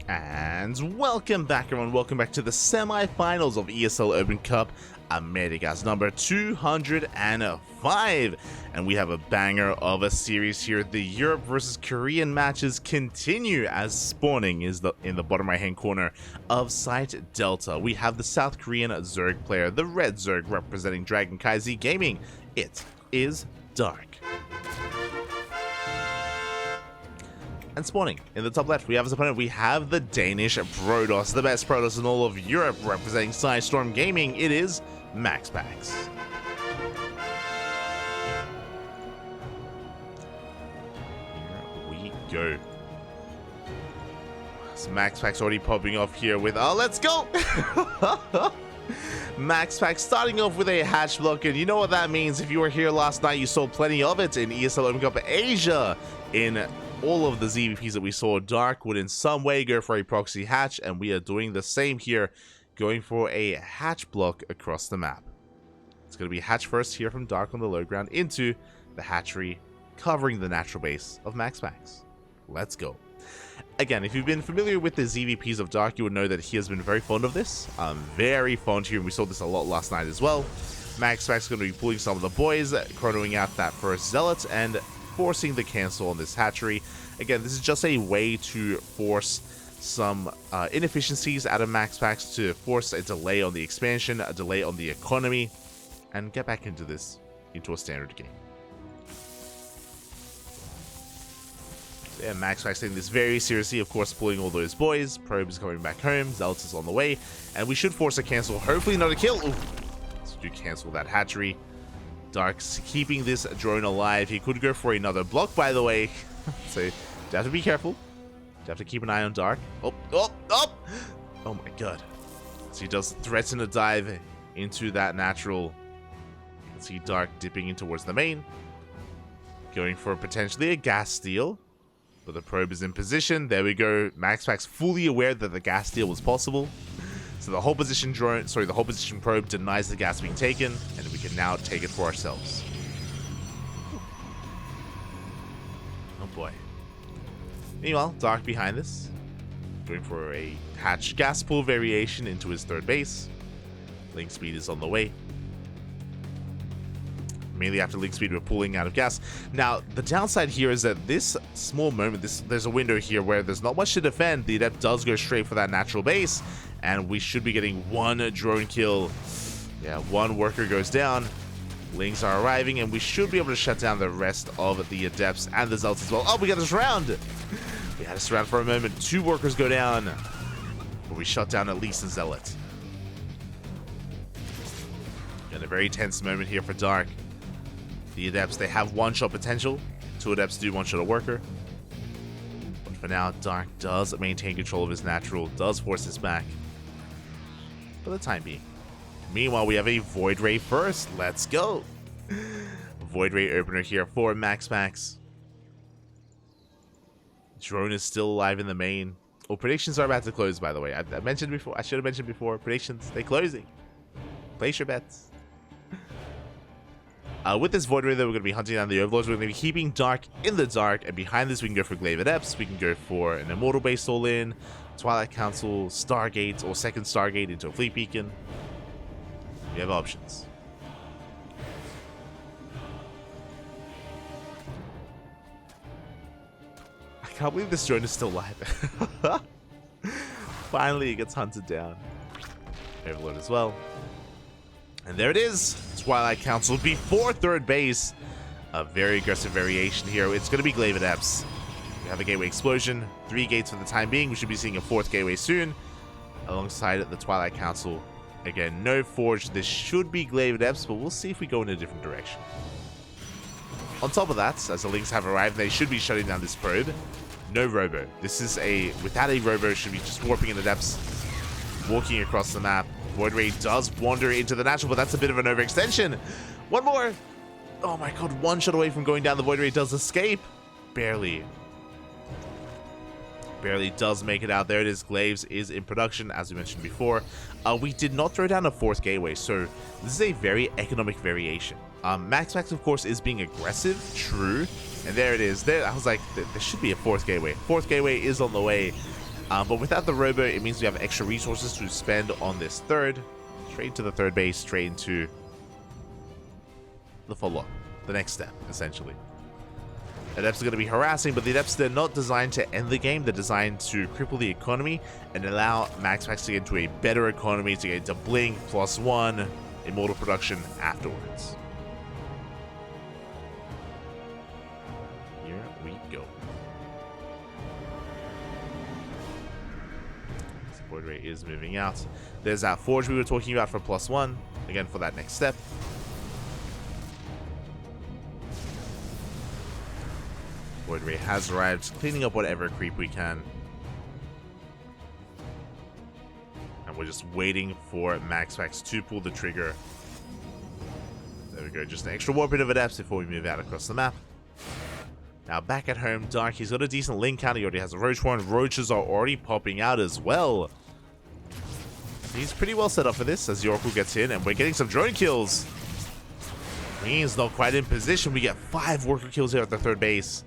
And welcome back, everyone. Welcome back to the semi-finals of ESL Open Cup Americas number 205. And we have a banger of a series here. The Europe versus Korean matches continue as spawning is in the bottom right hand corner of Site Delta. We have the South Korean Zerg player, the Red Zerg, representing CranKy Gaming. It is Dark. And spawning in the top left, we have as opponent, we have the Danish Protoss, the best Protoss in all of Europe, representing Storm Gaming. It is MaxPax. Here we go. So MaxPax already popping off here with, let's go! MaxPax starting off with a hatch block, and you know what that means. If you were here last night, you saw plenty of it in ESL Open Cup Asia. In all of the ZVPs that we saw, Dark would in some way go for a proxy hatch, and we are doing the same here, going for a hatch block across the map. It's going to be hatch first here from Dark on the low ground into the hatchery, covering the natural base of MaxPax. Let's go. Again, if you've been familiar with the ZVPs of Dark, you would know that he has been very fond of this. Very fond here, and we saw this a lot last night as well. MaxPax is going to be pulling some of the boys, chronoing out that first Zealot, and forcing the cancel on this hatchery. Again, this is just a way to force some inefficiencies out of MaxPax, to force a delay on the expansion, a delay on the economy, and get back into a standard game. So yeah, MaxPax taking this very seriously, of course, pulling all those boys. Probe is coming back home, Zealot is on the way, and we should force a cancel, hopefully not a kill. Ooh, so do cancel that hatchery. Dark's keeping this drone alive. He could go for another block, by the way. So you have to be careful. You have to keep an eye on Dark. Oh my god. So he does threaten a dive into that natural. You can see Dark dipping in towards the main. Going for potentially a gas steal. But the probe is in position. There we go. MaxPax fully aware that the gas steal was possible. So the whole position probe denies the gas being taken, and we can now take it for ourselves. Oh boy. Meanwhile, Dark behind this, going for a hatch gas pool variation into his third base. Link speed is on the way. Mainly after link speed, we're pulling out of gas. Now, the downside here is that this small moment, there's a window here where there's not much to defend. The Adept does go straight for that natural base, and we should be getting one drone kill. Yeah, one worker goes down. Links are arriving, and we should be able to shut down the rest of the Adepts and the Zealots as well. Oh, we got this round! We had us around for a moment. Two workers go down, but we shut down at least a Zealot. And a very tense moment here for Dark. The Adepts, they have one-shot potential. Two Adepts do one-shot a worker. But for now, Dark does maintain control of his natural, does force his back for the time being. Meanwhile, we have a Void Ray first. Let's go. Void Ray opener here for MaxPax. Drone is still alive in the main. Oh, predictions are about to close, by the way. I mentioned before. I should have mentioned before. Predictions, they're closing. Place your bets. With this Void Ray, though, we're going to be hunting down the Overlords. We're going to be keeping Dark in the dark, and behind this, we can go for Glaive Adepts. We can go for an Immortal base all-in, Twilight Council, Stargate, or second Stargate into a Fleet Beacon. We have options. I can't believe this drone is still alive. Finally, it gets hunted down. Overlord as well. And there it is, Twilight Council before third base. A very aggressive variation here. It's going to be Glaive Adepts. We have a Gateway Explosion, 3 gates for the time being. We should be seeing a 4th Gateway soon, alongside the Twilight Council. Again, no Forge. This should be Glaive Adepts, but we'll see if we go in a different direction. On top of that, as the Links have arrived, they should be shutting down this probe. No Robo. This is without a Robo, should be just warping in Adepts, walking across the map. Void Ray does wander into the natural, but that's a bit of an overextension. One more. Oh my god, one shot away from going down. The Void Ray does escape. Barely. Barely does make it out. There it is. Glaives is in production, as we mentioned before. We did not throw down a 4th gateway, so this is a very economic variation. MaxPax, of course, is being aggressive, true. And there it is. There, I was like, there should be a 4th gateway. 4th gateway is on the way. But without the robo, it means we have extra resources to spend on this third. Straight to the third base, straight into the follow-up. The next step, essentially. Adepts are going to be harassing, but the Adepts, they're not designed to end the game. They're designed to cripple the economy and allow MaxPax to get into a better economy, to get into Blink, +1, Immortal production afterwards. Here we go. Void Ray is moving out. There's that Forge we were talking about for +1. Again, for that next step. Void Ray has arrived, cleaning up whatever creep we can. And we're just waiting for MaxPax to pull the trigger. There we go, just an extra warp bit of Adepts before we move out across the map. Now back at home, Dark, he's got a decent link counter. He already has a Roach Warren. Roaches are already popping out as well. He's pretty well set up for this as the Oracle gets in, and we're getting some drone kills. Queen's not quite in position. We get 5 worker kills here at the third base.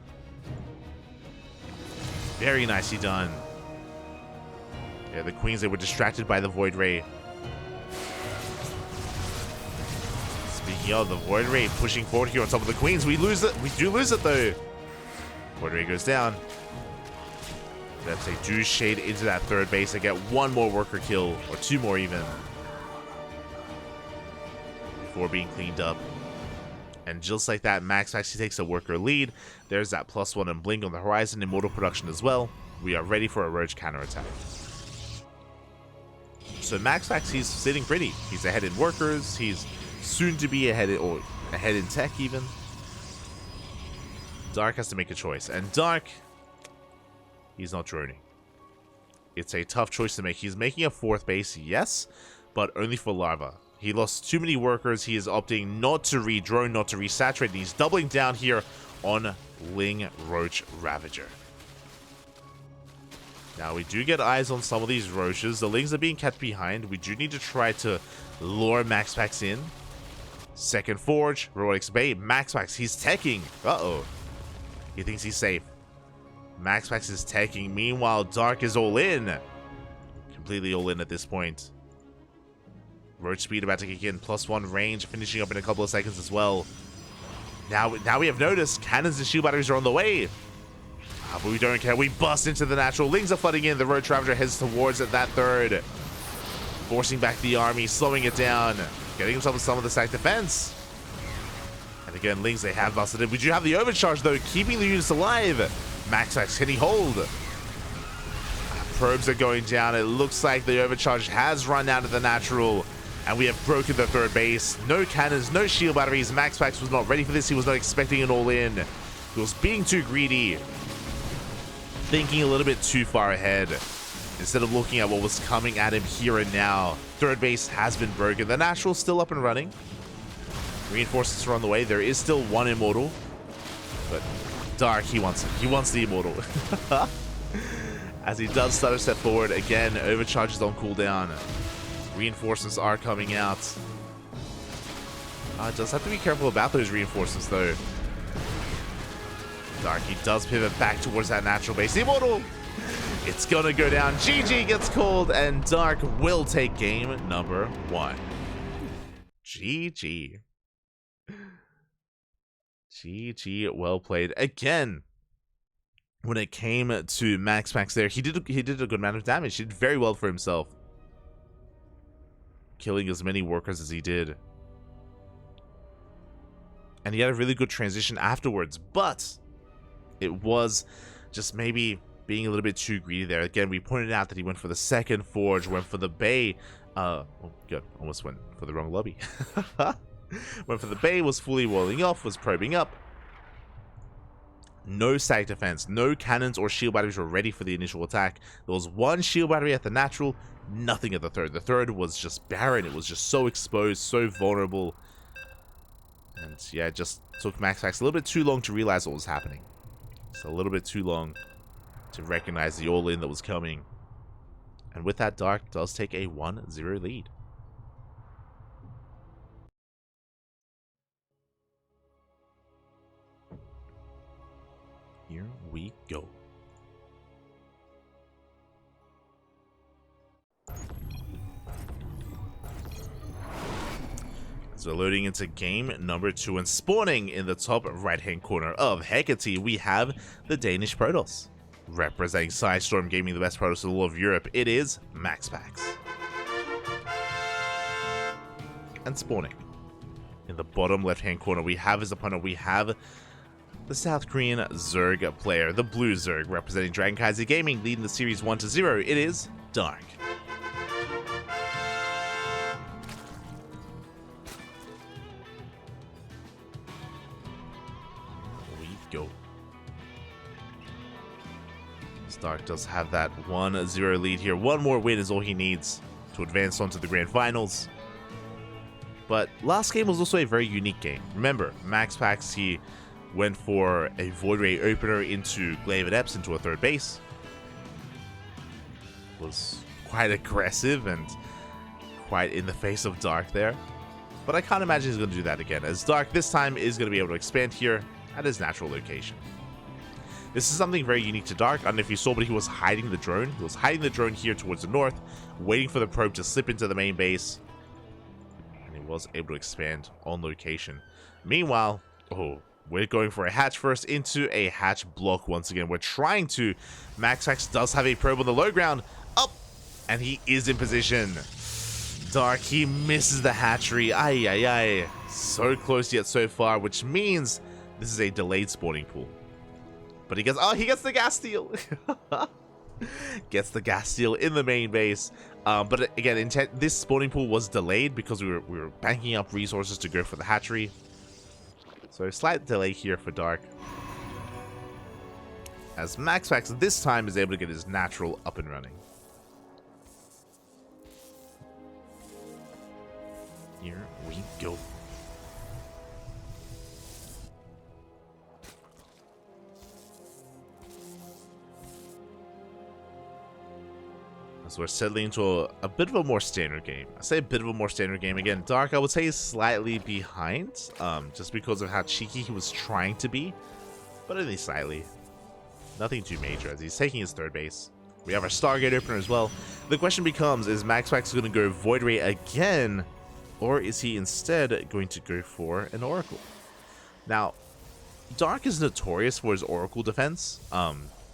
Very nicely done. Yeah, the Queens, they were distracted by the Void Ray. Speaking of the Void Ray pushing forward here on top of the Queens, we lose it. We do lose it though. Void Ray goes down. That's a do shade into that third base and get 1 more worker kill, or 2 more even, before being cleaned up. And just like that, Max actually takes a worker lead. There's that +1 and Blink on the horizon, Immortal production as well. We are ready for a Roach counterattack. So MaxPax, he's sitting pretty. He's ahead in workers. He's soon to be ahead in tech even. Dark has to make a choice, and Dark, he's not droning. It's a tough choice to make. He's making a 4th base, yes, but only for Larva. He lost too many workers. He is opting not to re-drone, not to resaturate. And he's doubling down here on Ling Roach Ravager. Now, we do get eyes on some of these Roaches. The Lings are being kept behind. We do need to try to lure MaxPax in. Second Forge, Robotics Bay, MaxPax, he's teching. Uh-oh. He thinks he's safe. MaxPax is teching. Meanwhile, Dark is all in. Completely all in at this point. Roach speed about to kick in, +1 range, finishing up in a couple of seconds as well. Now we have noticed cannons and shield batteries are on the way. But we don't care. We bust into the natural. Lings are flooding in. The Roach Ravager heads towards that third, forcing back the army, slowing it down, getting himself some of the stack defense. And again, Lings, they have busted in. We do have the overcharge though, keeping the units alive. MaxPax, can he hold? Probes are going down. It looks like the overcharge has run out of the natural. And we have broken the third base. No cannons, no shield batteries. MaxPax was not ready for this. He was not expecting an all-in. He was being too greedy. Thinking a little bit too far ahead. Instead of looking at what was coming at him here and now. Third base has been broken. The natural's still up and running. Reinforcements are on the way. There is still 1 Immortal. But Dark, he wants it. He wants the Immortal. As he does start a step forward. Again, overcharges on cooldown. Reinforcements are coming out. Does have to be careful about those reinforcements though. Dark, he does pivot back towards that natural base. The Immortal! It's gonna go down. GG gets called, and Dark will take game number 1. GG. GG, well played. Again, when it came to MaxPax there, he did a good amount of damage. He did very well for himself, killing as many workers as he did. And he had a really good transition afterwards, but it was just maybe being a little bit too greedy there. Again, we pointed out that he went for the second Forge, went for the Bay. Oh, good. Almost went for the wrong lobby. Went for the Bay, was fully walling off, was probing up. No stack defense, no cannons or shield batteries were ready for the initial attack. There was 1 shield battery at the natural, nothing at the third. The third was just barren. It was just so exposed, so vulnerable. And yeah, it just took MaxPax a little bit too long to realize what was happening. Just a little bit too long to recognize the all-in that was coming. And with that, Dark does take a 1-0 lead. Here we go. So loading into game number 2 and spawning in the top right-hand corner of Hecate, we have the Danish Protoss. Representing Sidestorm Gaming, the best Protoss in all of Europe, it is MaxPax. And spawning. In the bottom left-hand corner, we have his opponent, we have the South Korean Zerg player, the Blue Zerg, representing CranKy Gaming, leading the series 1-0, it is Dark. Go. Stark does have that 1-0 lead here. One more win is all he needs to advance on to the grand finals. But last game was also a very unique game. Remember, MaxPax, he went for a Void Ray opener into Glaive Adepts into a third base. Was quite aggressive and quite in the face of Dark there. But I can't imagine he's going to do that again, as Dark this time is going to be able to expand here at his natural location. This is something very unique to Dark. I don't know if you saw, but he was hiding the drone. He was hiding the drone here towards the north, waiting for the probe to slip into the main base. And he was able to expand on location. Meanwhile, we're going for a hatch first into a hatch block once again. We're trying to. MaxPax does have a probe on the low ground. Up! And he is in position. Dark, he misses the hatchery. Ay, ay, ay. So close yet so far, which means this is a delayed spawning pool. But he gets the gas steal. Gets the gas steal in the main base. But again, this spawning pool was delayed because we were banking up resources to go for the hatchery. So slight delay here for Dark. As MaxPax this time is able to get his natural up and running. Here we go. So we're settling into a bit of a more standard game. I say a bit of a more standard game. Again, Dark, I would say, is slightly behind, just because of how cheeky he was trying to be, but only slightly. Nothing too major, as he's taking his third base. We have our Stargate opener as well. The question becomes, is MaxPax going to go Void Ray again, or is he instead going to go for an Oracle? Now, Dark is notorious for his Oracle defense,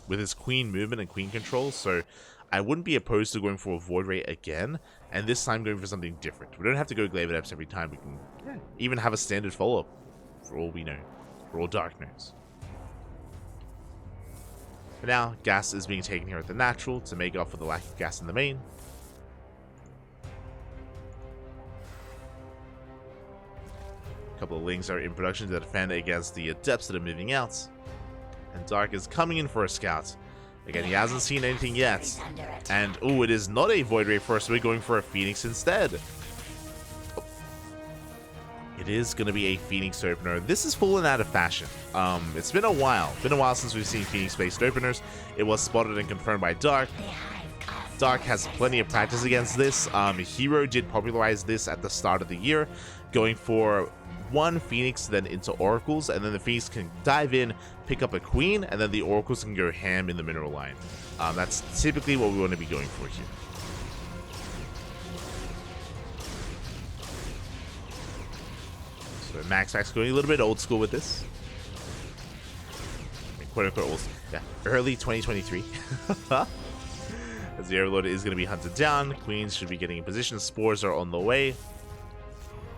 with his Queen movement and Queen control, so I wouldn't be opposed to going for a Void Ray again, and this time going for something different. We don't have to go Glaive Adepts every time. We can even have a standard follow-up, for all we know, for all Dark knows. For now, gas is being taken here at the natural to make up for the lack of gas in the main. A couple of Lings are in production to defend against the Adepts that are moving out. And Dark is coming in for a scout. Again, he hasn't seen anything yet. And, it is not a Void Ray first. We're going for a Phoenix instead. It is going to be a Phoenix opener. This has fallen out of fashion. It's been a while. Been a while since we've seen Phoenix-based openers. It was spotted and confirmed by Dark. Dark has plenty of practice against this. Hero did popularize this at the start of the year, going for one Phoenix, then into Oracles, and then the Phoenix can dive in, pick up a Queen, and then the Oracles can go ham in the mineral line. That's typically what we want to be going for here. So MaxPax going a little bit old school with this. Quote unquote old, yeah, early 2023. As the Overlord is going to be hunted down, Queens should be getting in position, Spores are on the way.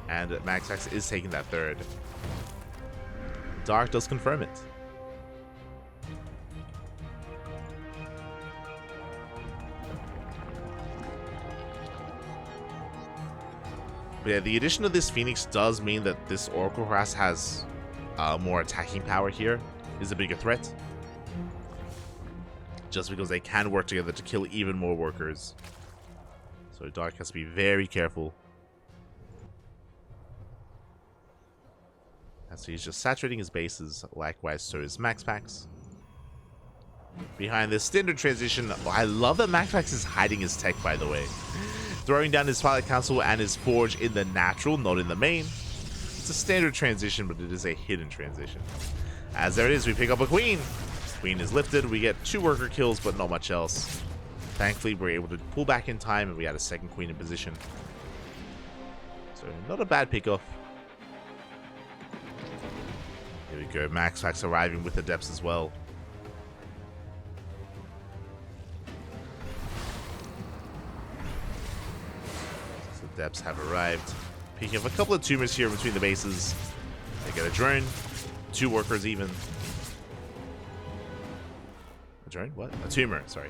And MaxPax is taking that third. Dark does confirm it. But yeah, the addition of this Phoenix does mean that this Oracle Harass has more attacking power here, is a bigger threat. Just because they can work together to kill even more workers. So Dark has to be very careful. So he's just saturating his bases, likewise so is MaxPax. Behind this standard transition, I love that MaxPax is hiding his tech, by the way. Throwing down his Pilot Council and his Forge in the natural, not in the main. It's a standard transition, but it is a hidden transition. As there it is, we pick up a Queen. Queen is lifted, we get 2 worker kills, but not much else. Thankfully, we're able to pull back in time, and we had a second Queen in position. So, not a bad pickoff. Here we go. MaxPax arriving with the depths as well. So the depths have arrived. Picking up a couple of tumors here between the bases. They get a drone. 2 workers even. A drone? What? A tumor. Sorry.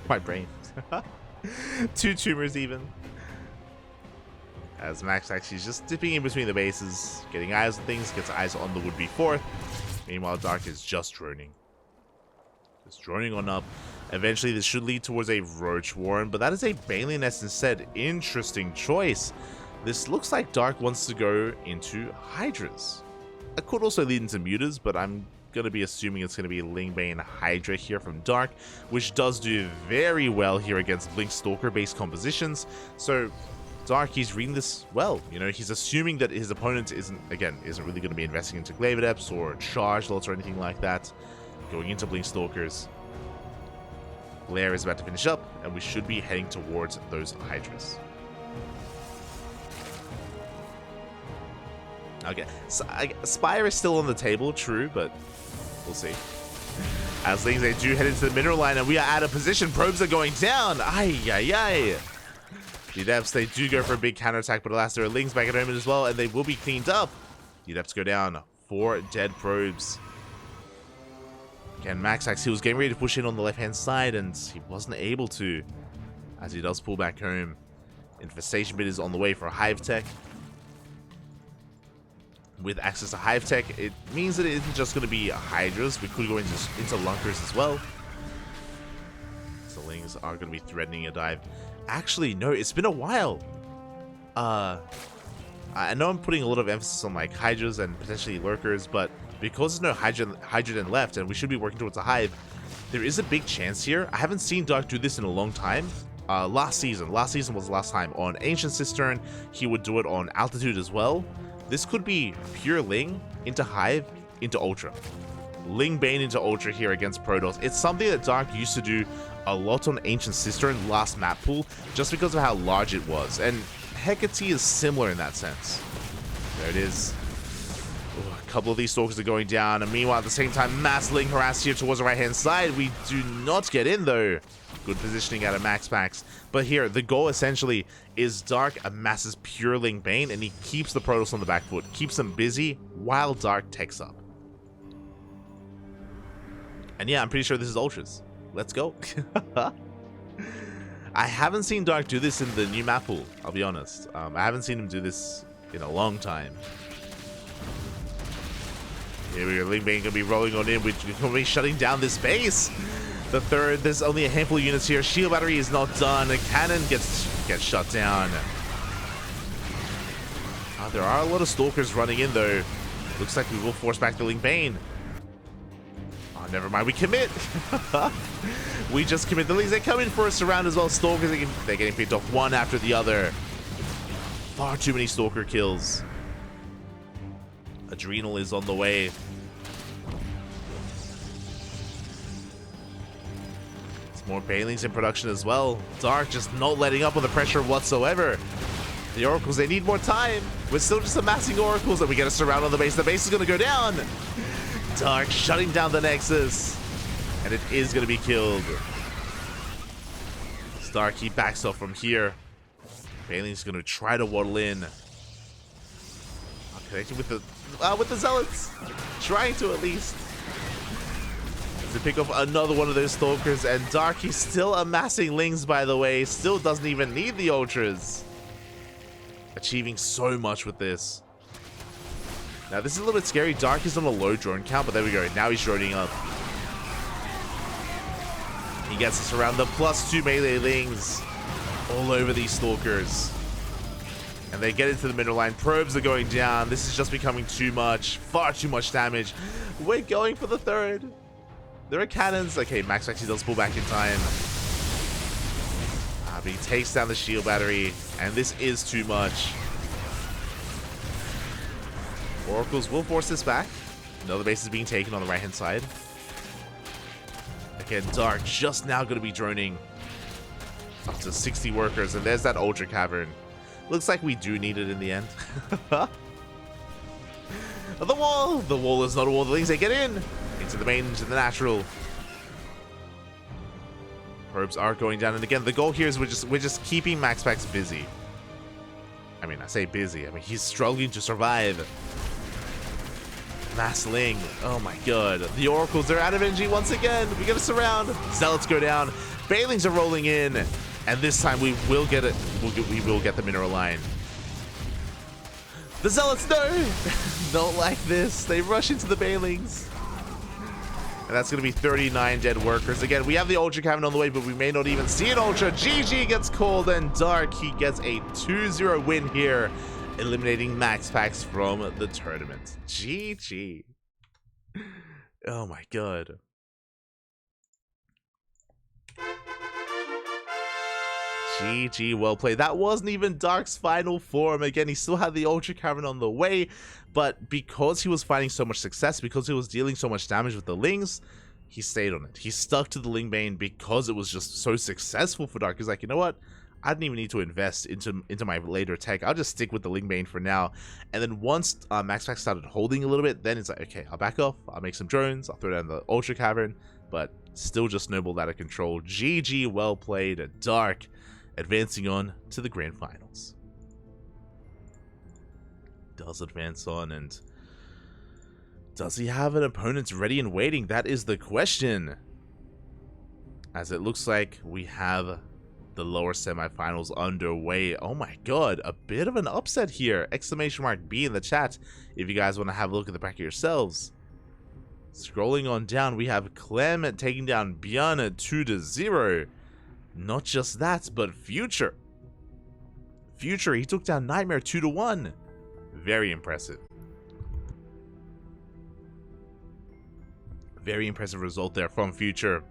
My brain. 2 tumors even. As Max actually is just dipping in between the bases, getting eyes on things, gets eyes on the would-be 4th. Meanwhile, Dark is just droning. Just droning on up. Eventually, this should lead towards a Roach Warren, but that is a Baneling Nest instead. Interesting choice. This looks like Dark wants to go into Hydras. It could also lead into Mutas, but I'm going to be assuming it's going to be Lingbane Hydra here from Dark, which does do very well here against Blink Stalker-based compositions. So Dark, he's reading this well. You know, he's assuming that his opponent isn't really going to be investing into Glaive Adepts or Charge Lots or anything like that. Going into Blink Stalkers. Blair is about to finish up, and we should be heading towards those Hydras. Okay, so Spire is still on the table, true, but we'll see. As things, they do head into the mineral line, and we are out of position. Probes are going down. Ay, ay, ay. The Adepts, they do go for a big counterattack, but alas, there are Lings back at home as well, and they will be cleaned up. The Adepts go down. 4 dead probes. Again, MaxPax, he was getting ready to push in on the left-hand side, and he wasn't able to, as he does pull back home. Infestation Bit is on the way for a Hive Tech. With access to Hive Tech, it means that it isn't just going to be Hydras. We could go into Lunkers as well. So Lings are going to be threatening a dive. Actually, no, it's been a while. I know I'm putting a lot of emphasis on like Hydras and potentially Lurkers, but because there's no Hydra left and we should be working towards a Hive, there is a big chance here. I haven't seen Dark do this in a long time. Last season was the last time. On Ancient Cistern, he would do it on Altitude as well. This could be pure Ling into Hive into Ultra. Ling Bane into Ultra here against Protoss. It's something that Dark used to do a lot on Ancient Cistern last map pool, just because of how large it was. And Hecate is similar in that sense. There it is. Ooh, a couple of these Stalkers are going down, and meanwhile at the same time, mass Ling harass here towards the right hand side. We do not get in though. Good positioning out of MaxPax. But here, the goal essentially is Dark amasses pure Ling Bane, and he keeps the Protoss on the back foot, keeps them busy while Dark takes up. And yeah, I'm pretty sure this is Ultras. Let's go. I haven't seen Dark do this in the new map pool, I'll be honest. I haven't seen him do this in a long time. Here we go, Ling Bane gonna be rolling on in. We're gonna be shutting down this base. The third, there's only a handful of units here. Shield battery is not done. A cannon gets shut down. There are a lot of Stalkers running in though. Looks like we will force back the Ling Bane. Oh, never mind. We commit. We just commit. The Lings, they come in for a surround as well. Stalkers, they're getting picked off one after the other. Far too many Stalker kills. Adrenal is on the way. More Banelings in production as well. Dark just not letting up on the pressure whatsoever. The Oracles, they need more time. We're still just amassing Oracles, and we get a surround on the base. The base is going to go down. Dark shutting down the Nexus. And it is going to be killed. Dark, he backs off from here. Baneling's going to try to waddle in. Connecting with the Zealots. Trying to at least. To pick up another one of those Stalkers, and Dark, he's still amassing Lings, by the way. Still doesn't even need the Ultras. Achieving so much with this. Now, this is a little bit scary. Dark is on a low drone count, but there we go. Now he's droning up. He gets us around the +2 melee Lings all over these Stalkers. And they get into the middle line. Probes are going down. This is just becoming too much. Far too much damage. We're going for the third. There are cannons. Okay, Max actually does pull back in time. But he takes down the shield battery, and this is too much. Oracles will force this back. Another base is being taken on the right-hand side. Again, Dark just now going to be droning up to 60 workers, and there's that Ultra Cavern. Looks like we do need it in the end. The wall! The wall is not a wall. The Lings, they get in! Into the main, into the natural. Probes are going down, and again, the goal here is we're just keeping MaxPax busy. I mean, I say busy. I mean, he's struggling to survive. Massling. Oh my god. The Oracles are out of energy once again. We get a surround. Zealots go down. Banelings are rolling in. And this time we will get it. We will get the mineral line. The Zealots, no! Don't like this. They rush into the Banelings. And that's going to be 39 dead workers. Again, we have the Ultra Cavern on the way, but we may not even see an Ultra. GG gets called, and Dark, he gets a 2-0 win here, eliminating MaxPax from the tournament. GG. Oh my god. GG, well played. That wasn't even Dark's final form. Again, he still had the Ultra Cavern on the way, but because he was finding so much success, because he was dealing so much damage with the Lings, he stayed on it. He stuck to the Lingbane because it was just so successful for Dark. He's like, you know what? I didn't even need to invest into my later tech. I'll just stick with the Lingbane for now. And then once MaxPax started holding a little bit, then it's like, okay, I'll back off. I'll make some drones. I'll throw down the Ultra Cavern, but still just snowballed out of control. GG, well played. Dark advancing on to the grand finals. Does advance on, and does he have an opponent ready and waiting? That is the question. As it looks like we have the lower semifinals underway. Oh my god, a bit of an upset here. Exclamation mark B in the chat if you guys want to have a look at the bracket yourselves. Scrolling on down, we have Clem taking down Björn at 2-0. Not just that, but Future. Future, he took down Nightmare 2-1. Very impressive. Very impressive result there from Future.